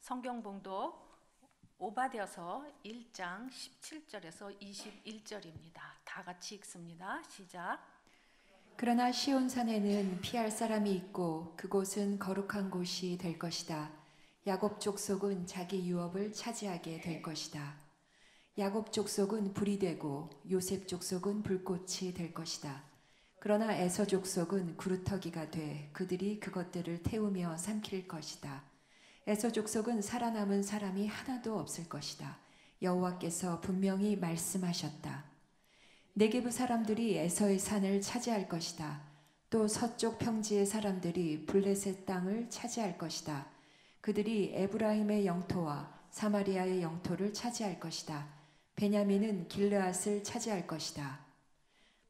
성경 봉독 오바댜서 1장 17절에서 21절입니다. 다 같이 읽습니다. 시작. 그러나 시온산에는 피할 사람이 있고 그곳은 거룩한 곳이 될 것이다. 야곱 족속은 자기 유업을 차지하게 될 것이다. 야곱 족속은 불이 되고 요셉 족속은 불꽃이 될 것이다. 그러나 에서 족속은 구루터기가 돼 그들이 그것들을 태우며 삼킬 것이다. 에서 족속은 살아남은 사람이 하나도 없을 것이다. 여호와께서 분명히 말씀하셨다. 네게브 사람들이 에서의 산을 차지할 것이다. 또 서쪽 평지의 사람들이 블레셋 땅을 차지할 것이다. 그들이 에브라임의 영토와 사마리아의 영토를 차지할 것이다. 베냐민은 길르앗을 차지할 것이다.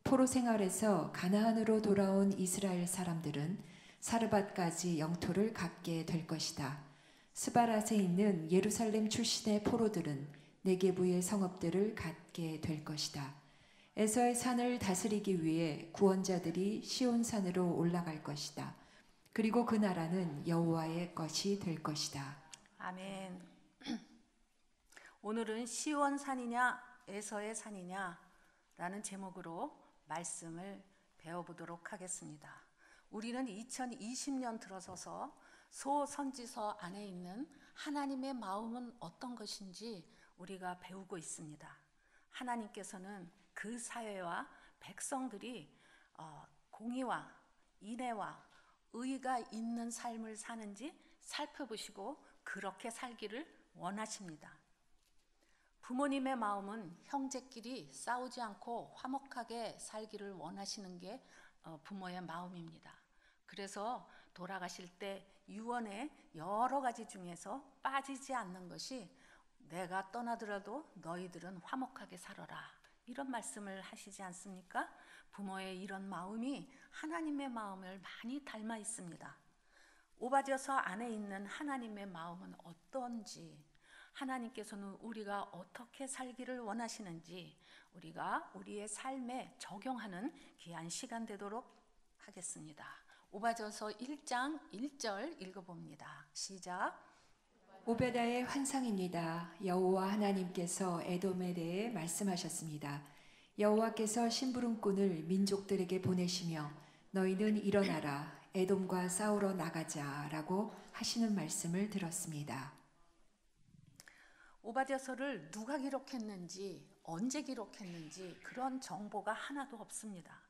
포로 생활에서 가나안으로 돌아온 이스라엘 사람들은 사르밧까지 영토를 갖게 될 것이다. 스바랏에 있는 예루살렘 출신의 포로들은 네게부의 성읍들을 갖게 될 것이다. 에서의 산을 다스리기 위해 구원자들이 시온산으로 올라갈 것이다. 그리고 그 나라는 여호와의 것이 될 것이다. 아멘. 오늘은 시온산이냐 에서의 산이냐 라는 제목으로 말씀을 배워보도록 하겠습니다. 우리는 2020년 들어서서 소선지서 안에 있는 하나님의 마음은 어떤 것인지 우리가 배우고 있습니다. 하나님께서는 그 사회와 백성들이 공의와 인애와 의가 있는 삶을 사는지 살펴보시고 그렇게 살기를 원하십니다. 부모님의 마음은 형제끼리 싸우지 않고 화목하게 살기를 원하시는 게 부모의 마음입니다. 그래서 돌아가실 때 유언의 여러 가지 중에서 빠지지 않는 것이 내가 떠나더라도 너희들은 화목하게 살아라, 이런 말씀을 하시지 않습니까? 부모의 이런 마음이 하나님의 마음을 많이 닮아 있습니다. 오바댜서 안에 있는 하나님의 마음은 어떤지, 하나님께서는 우리가 어떻게 살기를 원하시는지 우리가 우리의 삶에 적용하는 귀한 시간 되도록 하겠습니다. 오바댜서 1장 1절 읽어봅니다. 시작. 오베다의 환상입니다. 여호와 하나님께서 에돔에 대해 말씀하셨습니다. 여호와께서 심부름꾼을 민족들에게 보내시며 너희는 일어나라 에돔과 싸우러 나가자라고 하시는 말씀을 들었습니다. 오바댜서를 누가 기록했는지 언제 기록했는지 그런 정보가 하나도 없습니다.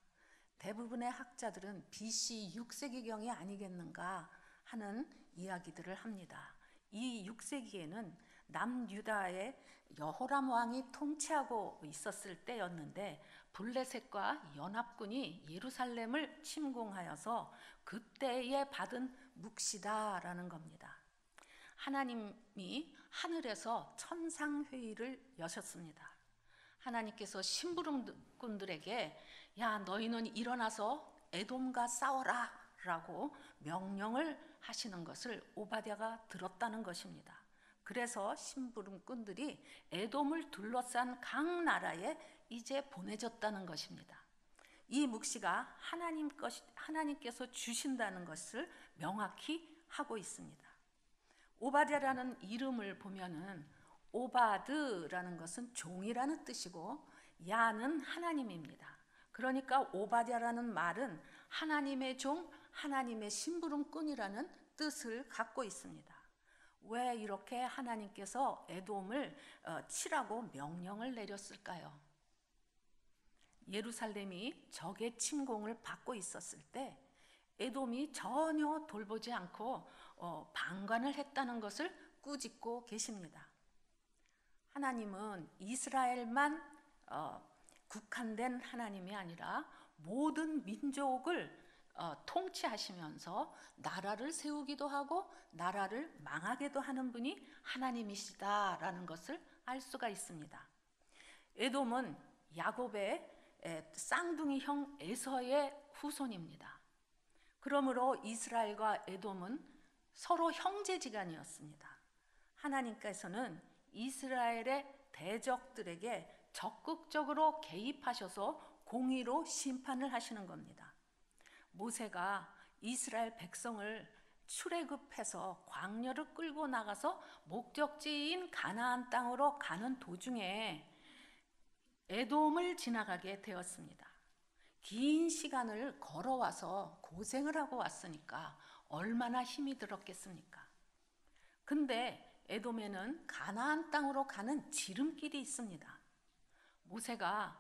대부분의 학자들은 BC 6세기경이 아니겠는가 하는 이야기들을 합니다. 이 6세기에는 남유다의 여호람 왕이 통치하고 있었을 때였는데 블레셋과 연합군이 예루살렘을 침공하여서 그때에 받은 묵시다라는 겁니다. 하나님이 하늘에서 천상회의를 여셨습니다. 하나님께서 심부름꾼들에게 야, 너희는 일어나서 에돔과 싸워라 라고 명령을 하시는 것을 오바댜가 들었다는 것입니다. 그래서 심부름꾼들이 에돔을 둘러싼 각 나라에 이제 보내졌다는 것입니다. 이 묵시가 하나님께서 주신다는 것을 명확히 하고 있습니다. 오바댜라는 이름을 보면은 오바드라는 것은 종이라는 뜻이고 야는 하나님입니다. 그러니까 오바댜라는 말은 하나님의 종, 하나님의 심부름꾼이라는 뜻을 갖고 있습니다. 왜 이렇게 하나님께서 에돔을 치라고 명령을 내렸을까요? 예루살렘이 적의 침공을 받고 있었을 때 에돔이 전혀 돌보지 않고 방관을 했다는 것을 꾸짖고 계십니다. 하나님은 이스라엘만 국한된 하나님이 아니라 모든 민족을 통치하시면서 나라를 세우기도 하고 나라를 망하게도 하는 분이 하나님이시다라는 것을 알 수가 있습니다. 에돔은 야곱의 쌍둥이 형 에서의 후손입니다. 그러므로 이스라엘과 에돔은 서로 형제지간이었습니다. 하나님께서는 이스라엘의 대적들에게 적극적으로 개입하셔서 공의로 심판을 하시는 겁니다. 모세가 이스라엘 백성을 출애굽해서 광야를 끌고 나가서 목적지인 가나안 땅으로 가는 도중에 에돔을 지나가게 되었습니다. 긴 시간을 걸어와서 고생을 하고 왔으니까 얼마나 힘이 들었겠습니까? 근데 에돔에는 가나안 땅으로 가는 지름길이 있습니다. 모세가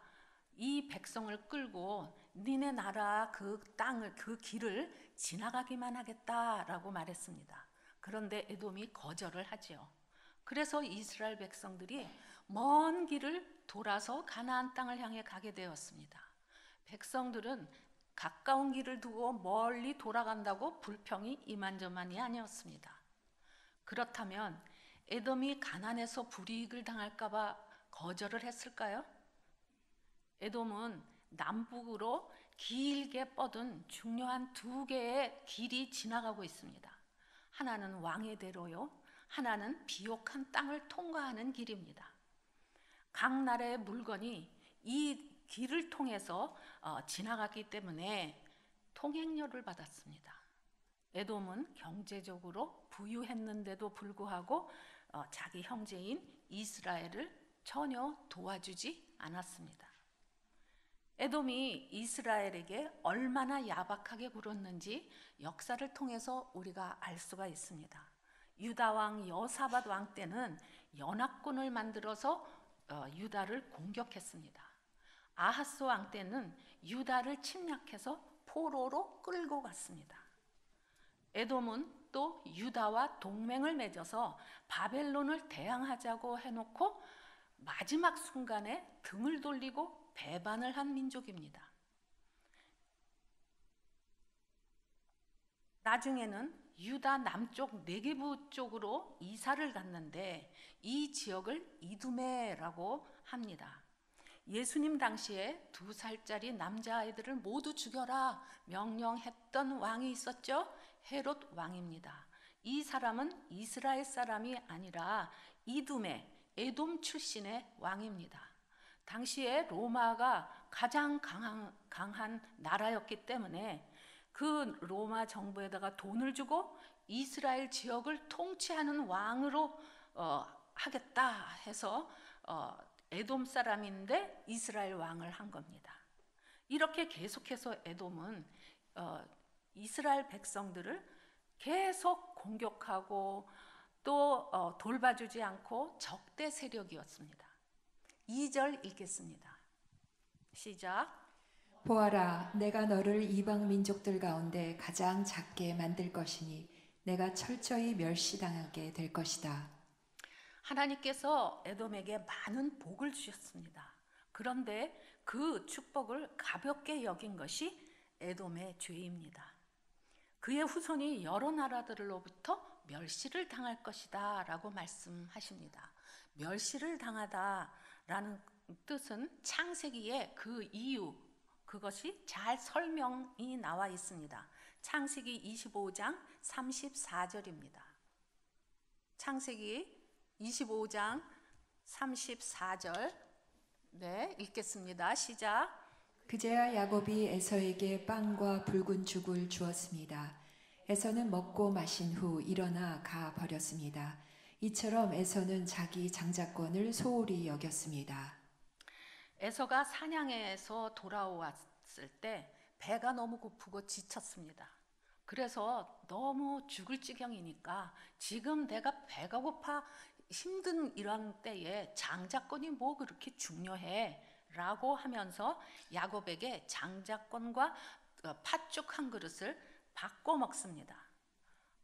이 백성을 끌고 니네 나라 그 땅을, 그 길을 지나가기만 하겠다라고 말했습니다. 그런데 에돔이 거절을 하지요. 그래서 이스라엘 백성들이 먼 길을 돌아서 가나안 땅을 향해 가게 되었습니다. 백성들은 가까운 길을 두고 멀리 돌아간다고 불평이 이만저만이 아니었습니다. 그렇다면 에돔이 가난해서 불이익을 당할까 봐 거절을 했을까요? 에돔은 남북으로 길게 뻗은 중요한 두 개의 길이 지나가고 있습니다. 하나는 왕의 대로요, 하나는 비옥한 땅을 통과하는 길입니다. 각 나라의 물건이 이 길을 통해서 지나갔기 때문에 통행료를 받았습니다. 에돔은 경제적으로 부유했는데도 불구하고 자기 형제인 이스라엘을 전혀 도와주지 않았습니다. 에돔이 이스라엘에게 얼마나 야박하게 굴었는지 역사를 통해서 우리가 알 수가 있습니다. 유다 왕 여사밧 왕 때는 연합군을 만들어서 유다를 공격했습니다. 아하스 왕 때는 유다를 침략해서 포로로 끌고 갔습니다. 에돔은 또 유다와 동맹을 맺어서 바벨론을 대항하자고 해놓고 마지막 순간에 등을 돌리고 배반을 한 민족입니다. 나중에는 유다 남쪽 네게부 쪽으로 이사를 갔는데 이 지역을 이두메라고 합니다. 예수님 당시에 2살짜리 남자아이들을 모두 죽여라 명령했던 왕이 있었죠. 헤롯 왕입니다. 이 사람은 이스라엘 사람이 아니라 이두메, 에돔 출신의 왕입니다. 당시에 로마가 가장 강한 나라였기 때문에 그 로마 정부에다가 돈을 주고 이스라엘 지역을 통치하는 왕으로 하겠다 해서 에돔 사람인데 이스라엘 왕을 한 겁니다. 이렇게 계속해서 에돔은 이스라엘 백성들을 계속 공격하고 또 돌봐주지 않고 적대 세력이었습니다. 2절 읽겠습니다. 시작. 보아라, 내가 너를 이방 민족들 가운데 가장 작게 만들 것이니 내가 철저히 멸시당하게 될 것이다. 하나님께서 에돔에게 많은 복을 주셨습니다. 그런데 그 축복을 가볍게 여긴 것이 에돔의 죄입니다. 그의 후손이 여러 나라들로부터 멸시를 당할 것이다 라고 말씀하십니다. 멸시를 당하다라는 뜻은 창세기에 그 이유, 그것이 잘 설명이 나와 있습니다. 창세기 25장 34절입니다. 창세기 25장 34절 읽겠습니다. 시작. 그제야 야곱이 에서에게 빵과 붉은 죽을 주었습니다. 에서는 먹고 마신 후 일어나 가 버렸습니다. 이처럼 에서는 자기 장자권을 소홀히 여겼습니다. 에서가 사냥에서 돌아왔을 때 배가 너무 고프고 지쳤습니다. 그래서 너무 죽을 지경이니까 지금 내가 배가 고파 힘든 이런 때에 장자권이 뭐 그렇게 중요해? 라고 하면서 야곱에게 장자권과 팥죽 한 그릇을 바꿔 먹습니다.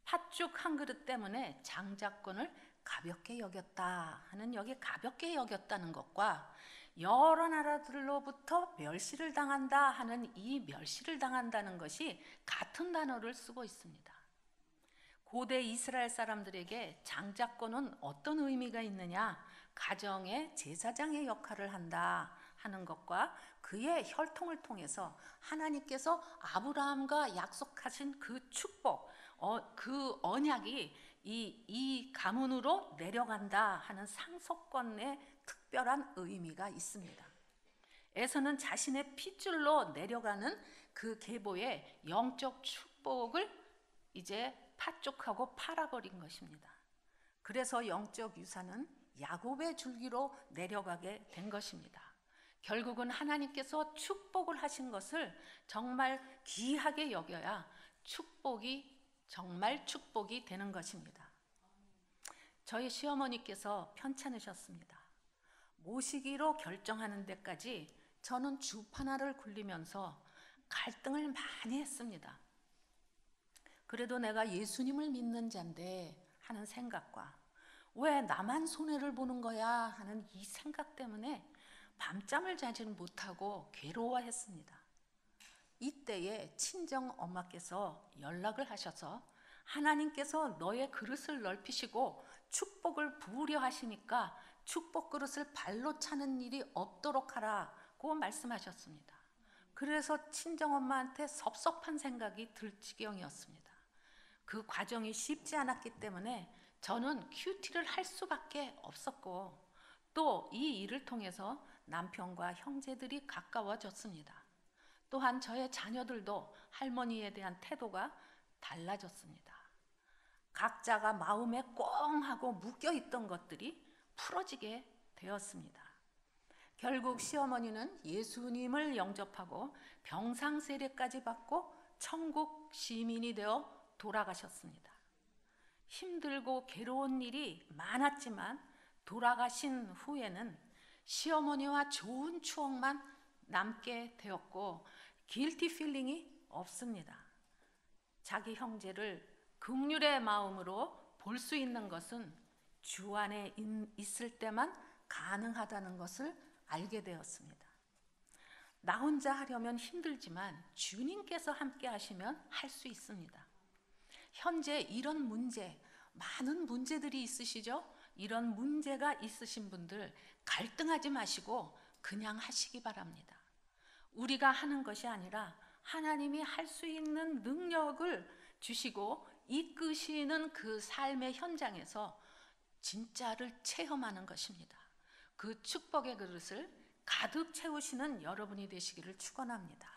팥죽 한 그릇 때문에 장자권을 가볍게 여겼다 하는, 여기 가볍게 여겼다는 것과 여러 나라들로부터 멸시를 당한다 하는 이 멸시를 당한다는 것이 같은 단어를 쓰고 있습니다. 고대 이스라엘 사람들에게 장자권은 어떤 의미가 있느냐? 가정의 제사장의 역할을 한다 하는 것과 그의 혈통을 통해서 하나님께서 아브라함과 약속하신 그 축복, 그 언약이 이 가문으로 내려간다 하는 상속권의 특별한 의미가 있습니다. 에서는 자신의 핏줄로 내려가는 그 계보의 영적 축복을 이제 팥죽하고 팔아버린 것입니다. 그래서 영적 유산은 야곱의 줄기로 내려가게 된 것입니다. 결국은 하나님께서 축복을 하신 것을 정말 귀하게 여겨야 정말 축복이 되는 것입니다. 저희 시어머니께서 편찮으셨습니다. 모시기로 결정하는 데까지 저는 주파나를 굴리면서 갈등을 많이 했습니다. 그래도 내가 예수님을 믿는 자인데 하는 생각과 왜 나만 손해를 보는 거야 하는 이 생각 때문에 밤잠을 자지는 못하고 괴로워했습니다. 이때에 친정 엄마께서 연락을 하셔서 하나님께서 너의 그릇을 넓히시고 축복을 부으려 하시니까 축복 그릇을 발로 차는 일이 없도록 하라고 말씀하셨습니다. 그래서 친정엄마한테 섭섭한 생각이 들 지경이었습니다. 그 과정이 쉽지 않았기 때문에 저는 큐티를 할 수밖에 없었고 또 이 일을 통해서 남편과 형제들이 가까워졌습니다. 또한 저의 자녀들도 할머니에 대한 태도가 달라졌습니다. 각자가 마음에 꽁 하고 묶여있던 것들이 풀어지게 되었습니다. 결국 시어머니는 예수님을 영접하고 병상세례까지 받고 천국 시민이 되어 돌아가셨습니다. 힘들고 괴로운 일이 많았지만 돌아가신 후에는 시어머니와 좋은 추억만 남게 되었고 길티 필링이 없습니다. 자기 형제를 긍휼의 마음으로 볼 수 있는 것은 주 안에 있을 때만 가능하다는 것을 알게 되었습니다. 나 혼자 하려면 힘들지만 주님께서 함께 하시면 할 수 있습니다. 현재 이런 문제, 많은 문제들이 있으시죠? 이런 문제가 있으신 분들 갈등하지 마시고 그냥 하시기 바랍니다. 우리가 하는 것이 아니라 하나님이 할 수 있는 능력을 주시고 이끄시는 그 삶의 현장에서 진짜를 체험하는 것입니다. 그 축복의 그릇을 가득 채우시는 여러분이 되시기를 축원합니다.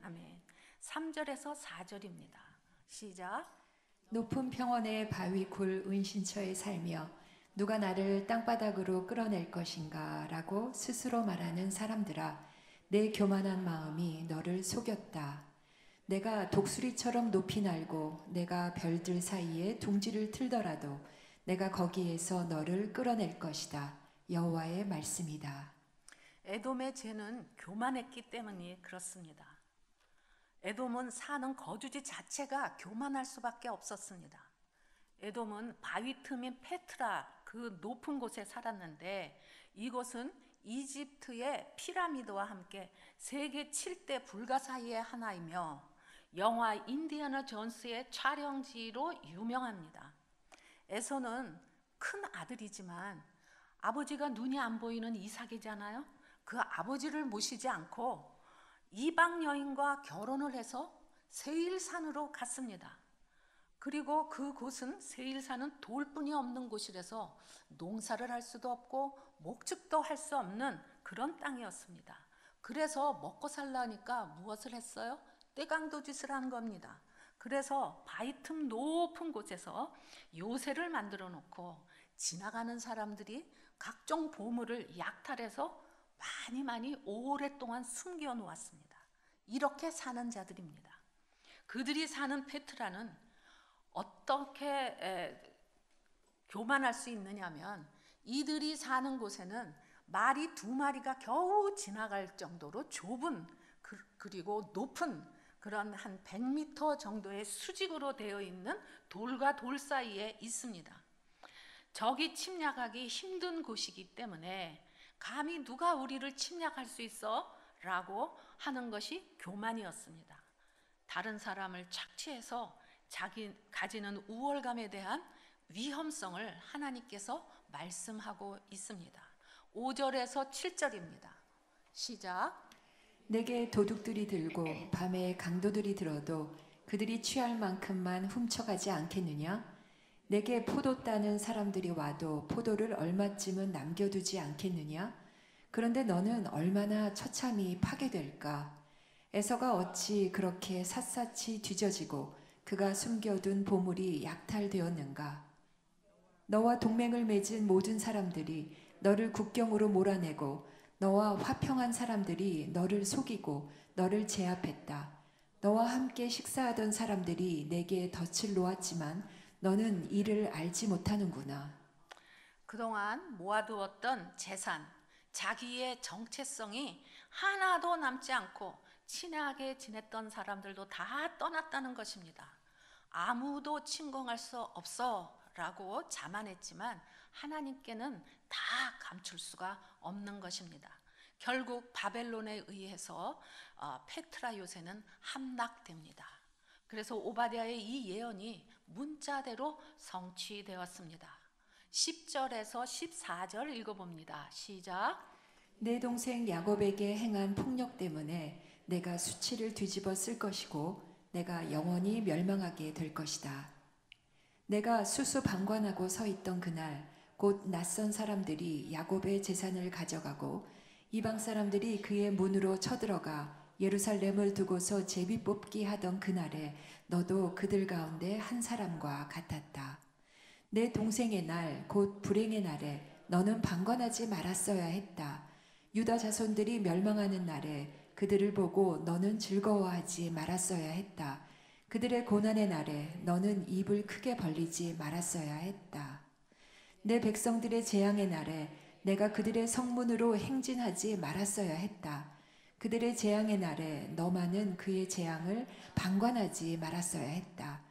아멘. 3절에서 4절입니다. 시작. 높은 평원의 바위 굴 은신처에 살며 누가 나를 땅바닥으로 끌어낼 것인가 라고 스스로 말하는 사람들아, 내 교만한 마음이 너를 속였다. 내가 독수리처럼 높이 날고 내가 별들 사이에 둥지를 틀더라도 내가 거기에서 너를 끌어낼 것이다. 여호와의 말씀이다. 에돔의 죄는 교만했기 때문이 그렇습니다. 에돔은 사는 거주지 자체가 교만할 수밖에 없었습니다. 에돔은 바위 틈인 페트라 그 높은 곳에 살았는데 이곳은 이집트의 피라미드와 함께 세계 7대 불가 사이의 하나이며 영화 인디아나 존스의 촬영지로 유명합니다. 에서는 큰 아들이지만 아버지가 눈이 안 보이는 이삭이잖아요. 그 아버지를 모시지 않고 이방 여인과 결혼을 해서 세일산으로 갔습니다. 그리고 그곳은 세일산은 돌뿐이 없는 곳이라서 농사를 할 수도 없고 목축도 할 수 없는 그런 땅이었습니다. 그래서 먹고 살라니까 무엇을 했어요? 떼강도짓을 한 겁니다. 그래서 바위 틈 높은 곳에서 요새를 만들어 놓고 지나가는 사람들이 각종 보물을 약탈해서 많이 오랫동안 숨겨 놓았습니다. 이렇게 사는 자들입니다. 그들이 사는 페트라는 어떻게 교만할 수 있느냐면 이들이 사는 곳에는 말이 2마리가 겨우 지나갈 정도로 좁은 그리고 높은 그런 한 100m 정도의 수직으로 되어 있는 돌과 돌 사이에 있습니다. 적이 침략하기 힘든 곳이기 때문에 감히 누가 우리를 침략할 수 있어? 라고 하는 것이 교만이었습니다. 다른 사람을 착취해서 자기 가지는 우월감에 대한 위험성을 하나님께서 말씀하고 있습니다. 5절에서 7절입니다. 시작. 내게 도둑들이 들고 밤에 강도들이 들어도 그들이 취할 만큼만 훔쳐가지 않겠느냐? 내게 포도 따는 사람들이 와도 포도를 얼마쯤은 남겨두지 않겠느냐? 그런데 너는 얼마나 처참히 파괴될까? 에서가 어찌 그렇게 샅샅이 뒤져지고 그가 숨겨둔 보물이 약탈되었는가? 너와 동맹을 맺은 모든 사람들이 너를 국경으로 몰아내고 너와 화평한 사람들이 너를 속이고 너를 제압했다. 너와 함께 식사하던 사람들이 내게 덫을 놓았지만 너는 이를 알지 못하는구나. 그동안 모아두었던 재산, 자기의 정체성이 하나도 남지 않고 친하게 지냈던 사람들도 다 떠났다는 것입니다. 아무도 침공할 수 없어 라고 자만했지만 하나님께는 다 감출 수가 없는 것입니다. 결국 바벨론에 의해서 페트라 요새는 함락됩니다. 그래서 오바댜의 이 예언이 문자대로 성취되었습니다. 10절에서 14절 읽어봅니다. 시작. 내 동생 야곱에게 행한 폭력 때문에 내가 수치를 뒤집어 쓸 것이고 내가 영원히 멸망하게 될 것이다. 내가 수수방관하고 서 있던 그날 곧 낯선 사람들이 야곱의 재산을 가져가고 이방 사람들이 그의 문으로 쳐들어가 예루살렘을 두고서 제비 뽑기 하던 그날에 너도 그들 가운데 한 사람과 같았다. 내 동생의 날 곧 불행의 날에 너는 방관하지 말았어야 했다. 유다 자손들이 멸망하는 날에 그들을 보고 너는 즐거워하지 말았어야 했다. 그들의 고난의 날에 너는 입을 크게 벌리지 말았어야 했다. 내 백성들의 재앙의 날에 내가 그들의 성문으로 행진하지 말았어야 했다. 그들의 재앙의 날에 너만은 그의 재앙을 방관하지 말았어야 했다.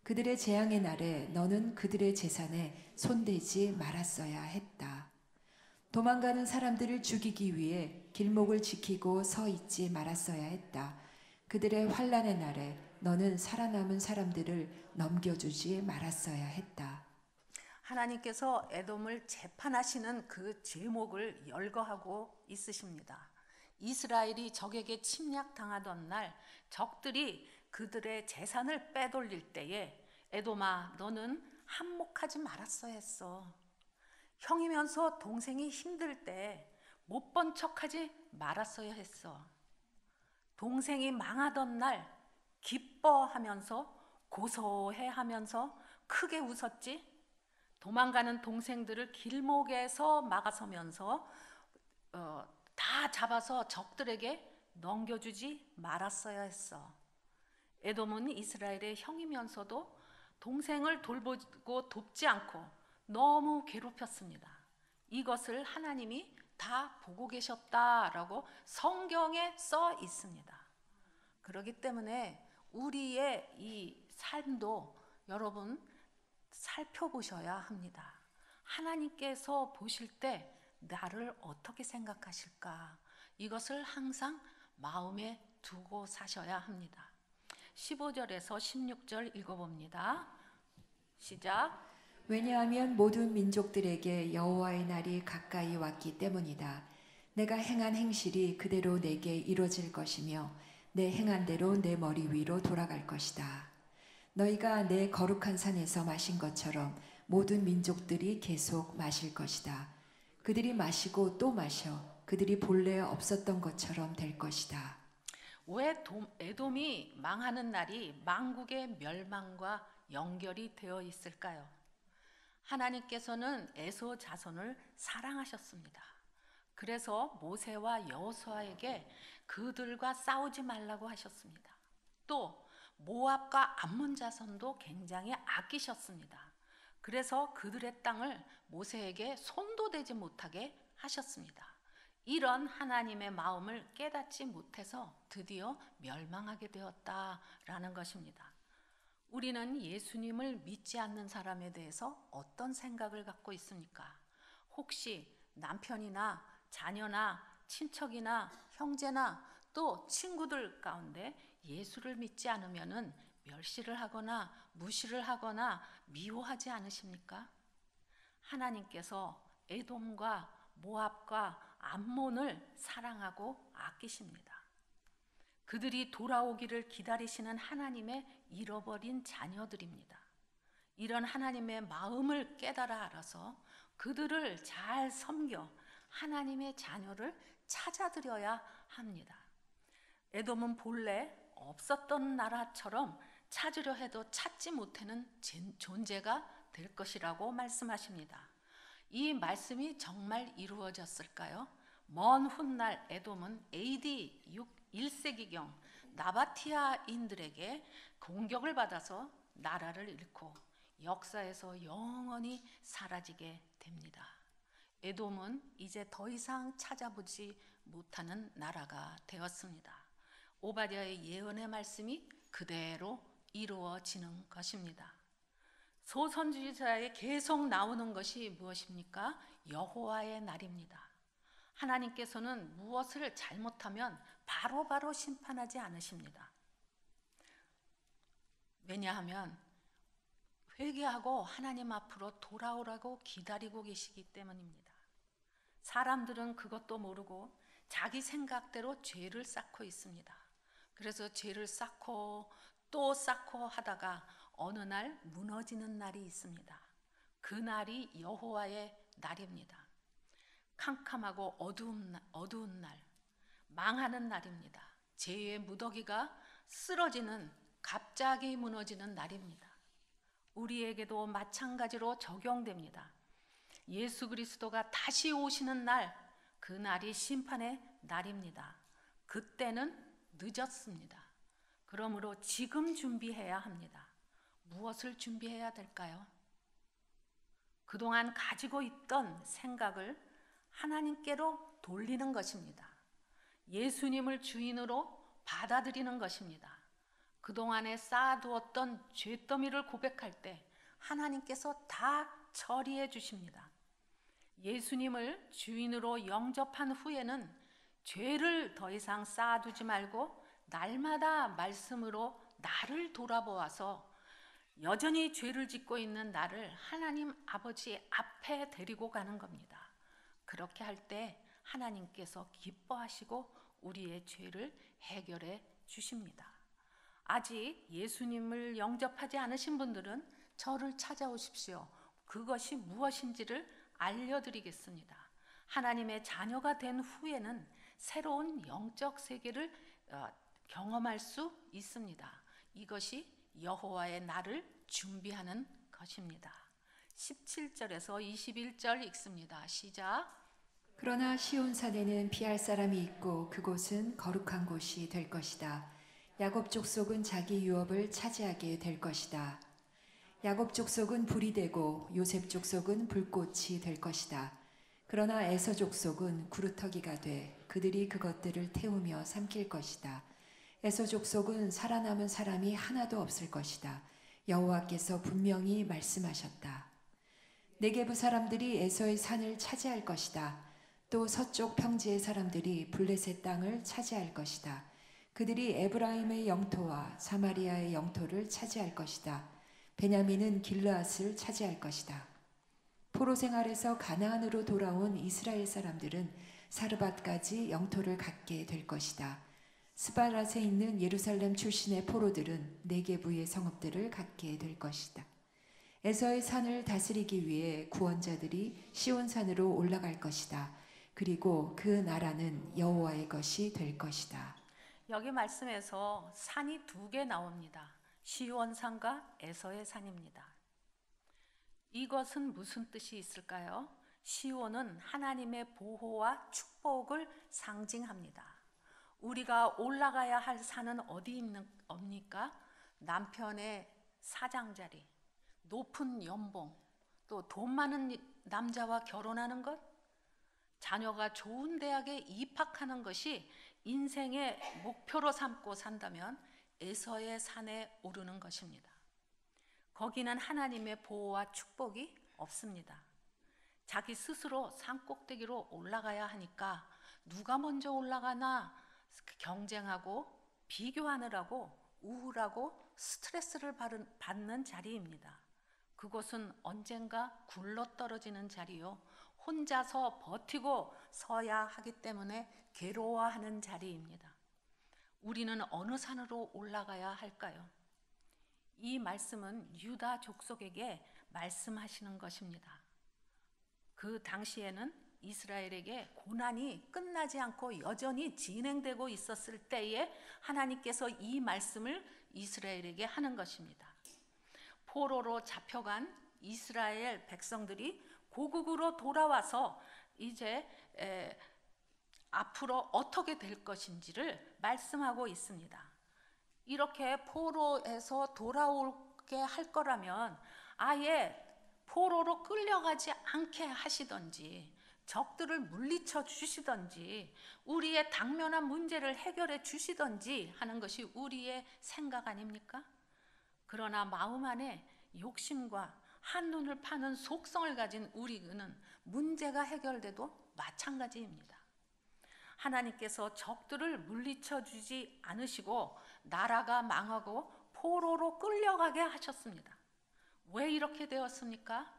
그들의 재앙의 날에 너는 그들의 재산에 손대지 말았어야 했다. 도망가는 사람들을 죽이기 위해 길목을 지키고 서 있지 말았어야 했다. 그들의 환난의 날에 너는 살아남은 사람들을 넘겨주지 말았어야 했다. 하나님께서 에돔을 재판하시는 그 제목을 열거하고 있으십니다. 이스라엘이 적에게 침략당하던 날 적들이 그들의 재산을 빼돌릴 때에 에돔아 너는 한몫하지 말았어야 했어. 형이면서 동생이 힘들 때 못 본 척하지 말았어야 했어. 동생이 망하던 날 기뻐하면서 고소해하면서 크게 웃었지. 도망가는 동생들을 길목에서 막아서면서 다 잡아서 적들에게 넘겨주지 말았어야 했어. 에돔은 이스라엘의 형이면서도 동생을 돌보고 돕지 않고 너무 괴롭혔습니다. 이것을 하나님이 다 보고 계셨다라고 성경에 써 있습니다. 그렇기 때문에 우리의 이 삶도 여러분 살펴보셔야 합니다. 하나님께서 보실 때 나를 어떻게 생각하실까? 이것을 항상 마음에 두고 사셔야 합니다. 15절에서 16절 읽어봅니다. 시작. 왜냐하면 모든 민족들에게 여호와의 날이 가까이 왔기 때문이다. 내가 행한 행실이 그대로 내게 이루어질 것이며 내 행한 대로 내 머리 위로 돌아갈 것이다. 너희가 내 거룩한 산에서 마신 것처럼 모든 민족들이 계속 마실 것이다. 그들이 마시고 또 마셔 그들이 본래 없었던 것처럼 될 것이다. 왜 에돔이 망하는 날이 만국의 멸망과 연결이 되어 있을까요? 하나님께서는 에서 자손을 사랑하셨습니다. 그래서 모세와 여호수아에게 그들과 싸우지 말라고 하셨습니다. 또 모압과 암몬 자손도 굉장히 아끼셨습니다. 그래서 그들의 땅을 모세에게 손도 대지 못하게 하셨습니다. 이런 하나님의 마음을 깨닫지 못해서 드디어 멸망하게 되었다라는 것입니다. 우리는 예수님을 믿지 않는 사람에 대해서 어떤 생각을 갖고 있습니까? 혹시 남편이나 자녀나 친척이나 형제나 또 친구들 가운데 예수를 믿지 않으면은 멸시를 하거나 무시를 하거나 미워하지 않으십니까? 하나님께서 에돔과 모압과 암몬을 사랑하고 아끼십니다. 그들이 돌아오기를 기다리시는 하나님의 잃어버린 자녀들입니다. 이런 하나님의 마음을 깨달아 알아서 그들을 잘 섬겨 하나님의 자녀를 찾아드려야 합니다. 에돔은 본래 없었던 나라처럼 찾으려 해도 찾지 못하는 존재가 될 것이라고 말씀하십니다. 이 말씀이 정말 이루어졌을까요? 먼 훗날 에돔은 AD 1세기경 나바티아인들에게 공격을 받아서 나라를 잃고 역사에서 영원히 사라지게 됩니다. 에돔은 이제 더 이상 찾아보지 못하는 나라가 되었습니다. 오바댜의 예언의 말씀이 그대로 이루어지는 것입니다. 소선지자에 계속 나오는 것이 무엇입니까? 여호와의 날입니다. 하나님께서는 무엇을 잘못하면 바로바로 심판하지 않으십니다. 왜냐하면 회개하고 하나님 앞으로 돌아오라고 기다리고 계시기 때문입니다. 사람들은 그것도 모르고 자기 생각대로 죄를 쌓고 있습니다. 그래서 죄를 쌓고 또 쌓고 하다가 어느 날 무너지는 날이 있습니다. 그 날이 여호와의 날입니다. 캄캄하고 어두운 날, 망하는 날입니다. 죄의 무더기가 쓰러지는, 갑자기 무너지는 날입니다. 우리에게도 마찬가지로 적용됩니다. 예수 그리스도가 다시 오시는 날, 그 날이 심판의 날입니다. 그때는 늦었습니다. 그러므로 지금 준비해야 합니다. 무엇을 준비해야 될까요? 그동안 가지고 있던 생각을 하나님께로 돌리는 것입니다. 예수님을 주인으로 받아들이는 것입니다. 그동안에 쌓아두었던 죄더미를 고백할 때 하나님께서 다 처리해 주십니다. 예수님을 주인으로 영접한 후에는 죄를 더 이상 쌓아두지 말고 날마다 말씀으로 나를 돌아보아서 여전히 죄를 짓고 있는 나를 하나님 아버지 앞에 데리고 가는 겁니다. 그렇게 할 때 하나님께서 기뻐하시고 우리의 죄를 해결해 주십니다. 아직 예수님을 영접하지 않으신 분들은 저를 찾아오십시오. 그것이 무엇인지를 알려드리겠습니다. 하나님의 자녀가 된 후에는 새로운 영적 세계를 경험할 수 있습니다. 이것이 여호와의 날을 준비하는 것입니다. 17절에서 21절 읽습니다. 시작. 그러나 시온산에는 피할 사람이 있고 그곳은 거룩한 곳이 될 것이다. 야곱 족속은 자기 유업을 차지하게 될 것이다. 야곱 족속은 불이 되고 요셉 족속은 불꽃이 될 것이다. 그러나 에서 족속은 구루터기가 돼 그들이 그것들을 태우며 삼킬 것이다. 에서 족속은 살아남은 사람이 하나도 없을 것이다. 여호와께서 분명히 말씀하셨다. 네게부 사람들이 에서의 산을 차지할 것이다. 또 서쪽 평지의 사람들이 블레셋 땅을 차지할 것이다. 그들이 에브라임의 영토와 사마리아의 영토를 차지할 것이다. 베냐민은 길르앗을 차지할 것이다. 포로 생활에서 가나안으로 돌아온 이스라엘 사람들은 사르밧까지 영토를 갖게 될 것이다. 스바랏에 있는 예루살렘 출신의 포로들은 네게부의 성읍들을 갖게 될 것이다. 에서의 산을 다스리기 위해 구원자들이 시온산으로 올라갈 것이다. 그리고 그 나라는 여호와의 것이 될 것이다. 여기 말씀에서 산이 두 개 나옵니다. 시온산과 에서의 산입니다. 이것은 무슨 뜻이 있을까요? 시온은 하나님의 보호와 축복을 상징합니다. 우리가 올라가야 할 산은 어디 있습니까? 남편의 사장자리, 높은 연봉, 또 돈 많은 남자와 결혼하는 것, 자녀가 좋은 대학에 입학하는 것이 인생의 목표로 삼고 산다면 에서의 산에 오르는 것입니다. 거기는 하나님의 보호와 축복이 없습니다. 자기 스스로 산 꼭대기로 올라가야 하니까 누가 먼저 올라가나 경쟁하고 비교하느라고 우울하고 스트레스를 받는 자리입니다. 그곳은 언젠가 굴러떨어지는 자리요, 혼자서 버티고 서야 하기 때문에 괴로워하는 자리입니다. 우리는 어느 산으로 올라가야 할까요? 이 말씀은 유다 족속에게 말씀하시는 것입니다. 그 당시에는 이스라엘에게 고난이 끝나지 않고 여전히 진행되고 있었을 때에 하나님께서 이 말씀을 이스라엘에게 하는 것입니다. 포로로 잡혀간 이스라엘 백성들이 고국으로 돌아와서 이제 앞으로 어떻게 될 것인지를 말씀하고 있습니다. 이렇게 포로에서 돌아오게 할 거라면 아예 포로로 끌려가지 않게 하시던지 적들을 물리쳐 주시던지 우리의 당면한 문제를 해결해 주시던지 하는 것이 우리의 생각 아닙니까? 그러나 마음 안에 욕심과 한눈을 파는 속성을 가진 우리는 문제가 해결돼도 마찬가지입니다. 하나님께서 적들을 물리쳐 주지 않으시고 나라가 망하고 포로로 끌려가게 하셨습니다. 왜 이렇게 되었습니까?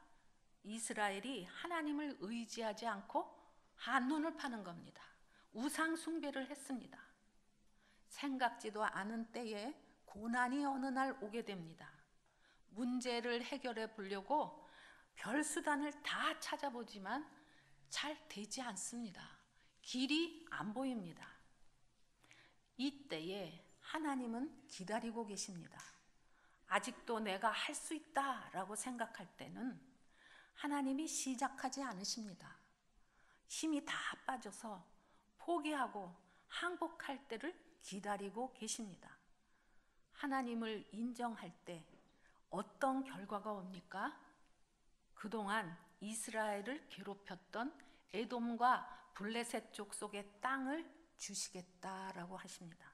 이스라엘이 하나님을 의지하지 않고 한눈을 파는 겁니다. 우상 숭배를 했습니다. 생각지도 않은 때에 고난이 어느 날 오게 됩니다. 문제를 해결해 보려고 별 수단을 다 찾아보지만 잘 되지 않습니다. 길이 안 보입니다. 이때에 하나님은 기다리고 계십니다. 아직도 내가 할 수 있다라고 생각할 때는 하나님이 시작하지 않으십니다. 힘이 다 빠져서 포기하고 항복할 때를 기다리고 계십니다. 하나님을 인정할 때 어떤 결과가 옵니까? 그동안 이스라엘을 괴롭혔던 에돔과 블레셋 족속의 땅을 주시겠다라고 하십니다.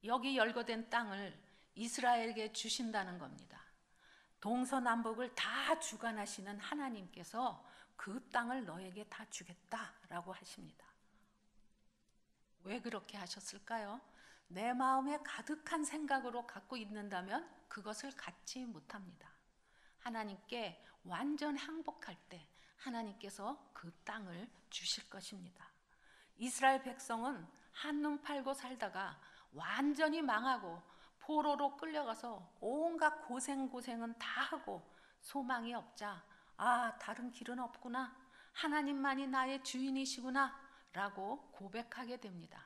여기 열거된 땅을 이스라엘에게 주신다는 겁니다. 동서남북을 다 주관하시는 하나님께서 그 땅을 너에게 다 주겠다라고 하십니다. 왜 그렇게 하셨을까요? 내 마음에 가득한 생각으로 갖고 있는다면 그것을 갖지 못합니다. 하나님께 완전 항복할 때 하나님께서 그 땅을 주실 것입니다. 이스라엘 백성은 한눈 팔고 살다가 완전히 망하고 포로로 끌려가서 온갖 고생은 다 하고 소망이 없자 다른 길은 없구나, 하나님만이 나의 주인이시구나 라고 고백하게 됩니다.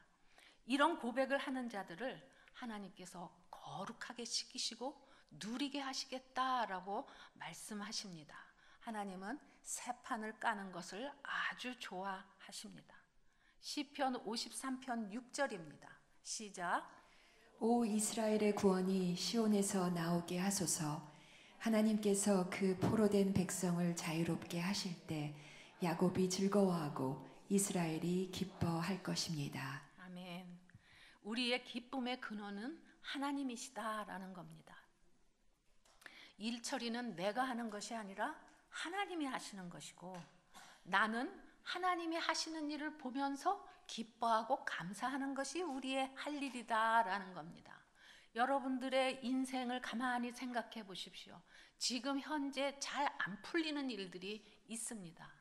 이런 고백을 하는 자들을 하나님께서 거룩하게 씻기시고 누리게 하시겠다라고 말씀하십니다. 하나님은 새 판을 까는 것을 아주 좋아하십니다. 시편 53편 6절입니다. 시작. 오 이스라엘의 구원이 시온에서 나오게 하소서. 하나님께서 그 포로된 백성을 자유롭게 하실 때 야곱이 즐거워하고 이스라엘이 기뻐할 것입니다. 아멘. 우리의 기쁨의 근원은 하나님이시다라는 겁니다. 일 처리는 내가 하는 것이 아니라 하나님이 하시는 것이고 나는 하나님이 하시는 일을 보면서 기뻐하고 감사하는 것이 우리의 할 일이다라는 겁니다. 여러분들의 인생을 가만히 생각해 보십시오. 지금 현재 잘 안 풀리는 일들이 있습니다.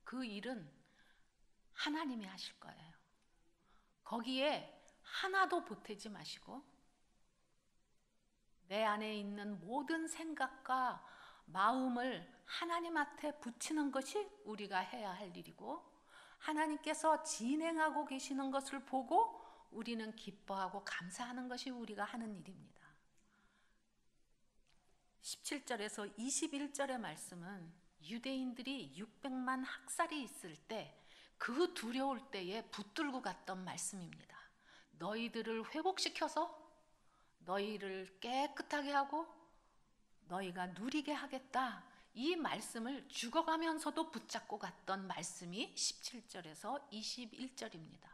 그 일은 하나님이 하실 거예요. 거기에 하나도 보태지 마시고 내 안에 있는 모든 생각과 마음을 하나님한테 붙이는 것이 우리가 해야 할 일이고 하나님께서 진행하고 계시는 것을 보고 우리는 기뻐하고 감사하는 것이 우리가 하는 일입니다. 17절에서 21절의 말씀은 유대인들이 600만 학살이 있을 때 그 두려울 때에 붙들고 갔던 말씀입니다. 너희들을 회복시켜서 너희를 깨끗하게 하고 너희가 누리게 하겠다. 이 말씀을 죽어가면서도 붙잡고 갔던 말씀이 17절에서 21절입니다.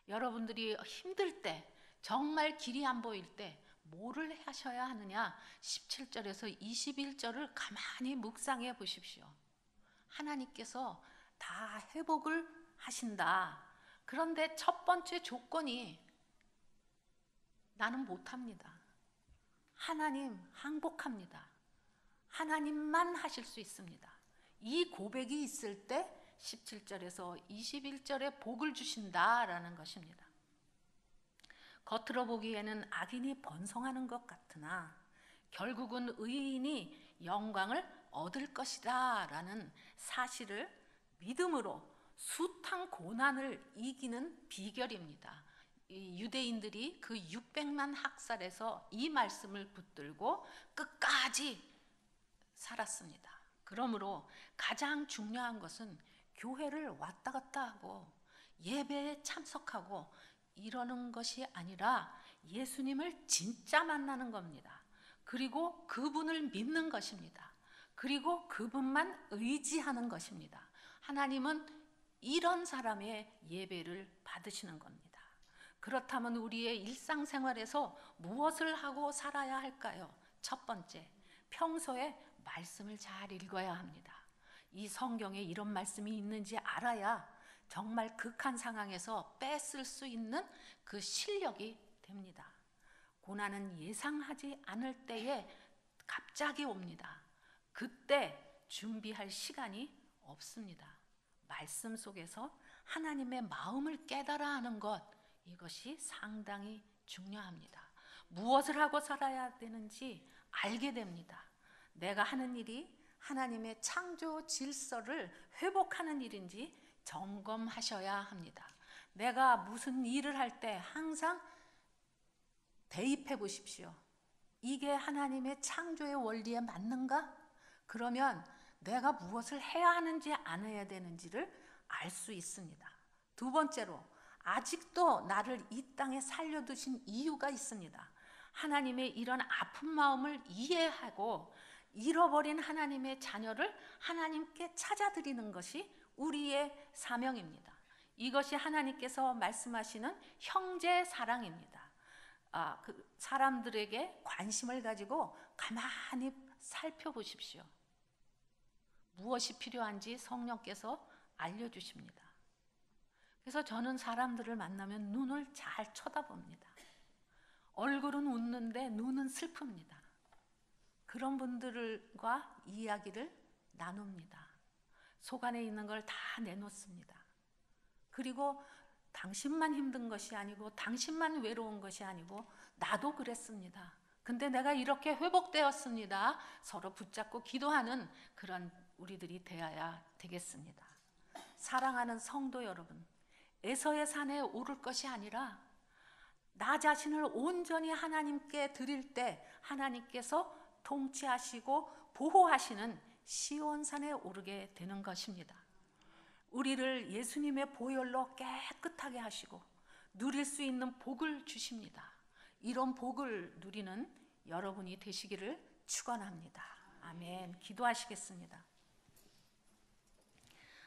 여러분들이 힘들 때, 정말 길이 안 보일 때 뭐를 하셔야 하느냐? 17절에서 21절을 가만히 묵상해 보십시오. 하나님께서 다 회복을 하신다. 그런데 첫 번째 조건이 나는 못합니다. 하나님 항복합니다. 하나님만 하실 수 있습니다. 이 고백이 있을 때 17절에서 21절에 복을 주신다라는 것입니다. 겉으로 보기에는 악인이 번성하는 것 같으나 결국은 의인이 영광을 얻을 것이다 라는 사실을 믿음으로 숱한 고난을 이기는 비결입니다. 이 유대인들이 그 600만 학살에서 이 말씀을 붙들고 끝까지 살았습니다. 그러므로 가장 중요한 것은 교회를 왔다 갔다 하고 예배에 참석하고 이러는 것이 아니라 예수님을 진짜 만나는 겁니다. 그리고 그분을 믿는 것입니다. 그리고 그분만 의지하는 것입니다. 하나님은 이런 사람의 예배를 받으시는 겁니다. 그렇다면 우리의 일상생활에서 무엇을 하고 살아야 할까요? 첫 번째, 평소에 말씀을 잘 읽어야 합니다. 이 성경에 이런 말씀이 있는지 알아야 정말 극한 상황에서 뺏을 수 있는 그 실력이 됩니다. 고난은 예상하지 않을 때에 갑자기 옵니다. 그때 준비할 시간이 없습니다. 말씀 속에서 하나님의 마음을 깨달아 하는 것, 이것이 상당히 중요합니다. 무엇을 하고 살아야 되는지 알게 됩니다. 내가 하는 일이 하나님의 창조 질서를 회복하는 일인지 점검하셔야 합니다. 내가 무슨 일을 할 때 항상 대입해 보십시오. 이게 하나님의 창조의 원리에 맞는가? 그러면 내가 무엇을 해야 하는지 안 해야 되는지를 알 수 있습니다. 두 번째로, 아직도 나를 이 땅에 살려두신 이유가 있습니다. 하나님의 이런 아픈 마음을 이해하고 잃어버린 하나님의 자녀를 하나님께 찾아드리는 것이 우리의 사명입니다. 이것이 하나님께서 말씀하시는 형제 사랑입니다. 그 사람들에게 관심을 가지고 가만히 살펴보십시오. 무엇이 필요한지 성령께서 알려주십니다. 그래서 저는 사람들을 만나면 눈을 잘 쳐다봅니다. 얼굴은 웃는데 눈은 슬픕니다. 그런 분들과 이야기를 나눕니다. 속 안에 있는 걸 다 내놓습니다. 그리고 당신만 힘든 것이 아니고 당신만 외로운 것이 아니고 나도 그랬습니다. 근데 내가 이렇게 회복되었습니다. 서로 붙잡고 기도하는 그런 우리들이 되어야 되겠습니다. 사랑하는 성도 여러분, 에서의 산에 오를 것이 아니라 나 자신을 온전히 하나님께 드릴 때 하나님께서 통치하시고 보호하시는 시온산에 오르게 되는 것입니다. 우리를 예수님의 보혈로 깨끗하게 하시고 누릴 수 있는 복을 주십니다. 이런 복을 누리는 여러분이 되시기를 축원합니다. 아멘. 기도하시겠습니다.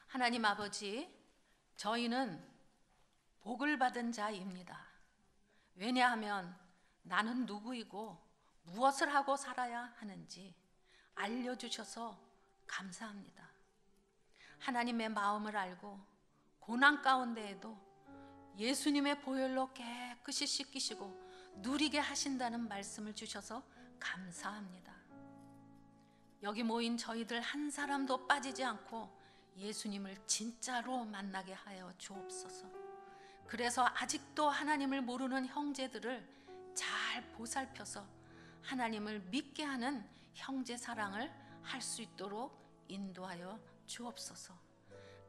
하나님 아버지, 저희는 복을 받은 자입니다. 왜냐하면 나는 누구이고 무엇을 하고 살아야 하는지 알려주셔서 감사합니다. 하나님의 마음을 알고 고난 가운데에도 예수님의 보혈로 깨끗이 씻기시고 누리게 하신다는 말씀을 주셔서 감사합니다. 여기 모인 저희들 한 사람도 빠지지 않고 예수님을 진짜로 만나게 하여 주옵소서. 그래서 아직도 하나님을 모르는 형제들을 잘 보살펴서 하나님을 믿게 하는 형제 사랑을 할 수 있도록 인도하여 주옵소서.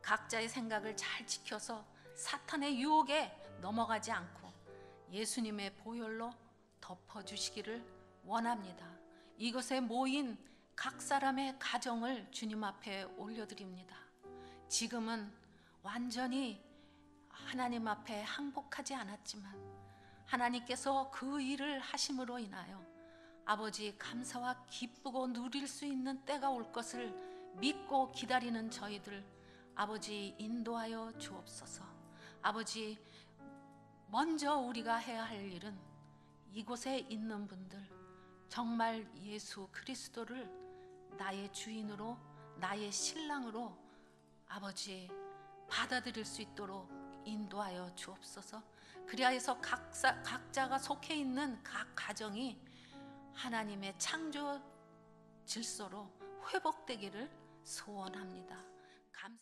각자의 생각을 잘 지켜서 사탄의 유혹에 넘어가지 않고 예수님의 보혈로 덮어주시기를 원합니다. 이곳에 모인 각 사람의 가정을 주님 앞에 올려드립니다. 지금은 완전히 하나님 앞에 항복하지 않았지만 하나님께서 그 일을 하심으로 인하여 아버지 감사와 기쁘고 누릴 수 있는 때가 올 것을 믿고 기다리는 저희들 아버지 인도하여 주옵소서. 아버지, 먼저 우리가 해야 할 일은 이곳에 있는 분들 정말 예수 그리스도를 나의 주인으로 나의 신랑으로 아버지 받아들일 수 있도록 인도하여 주옵소서. 그리하여서 각자가 속해 있는 각 가정이 하나님의 창조 질서로 회복되기를 소원합니다. 감사.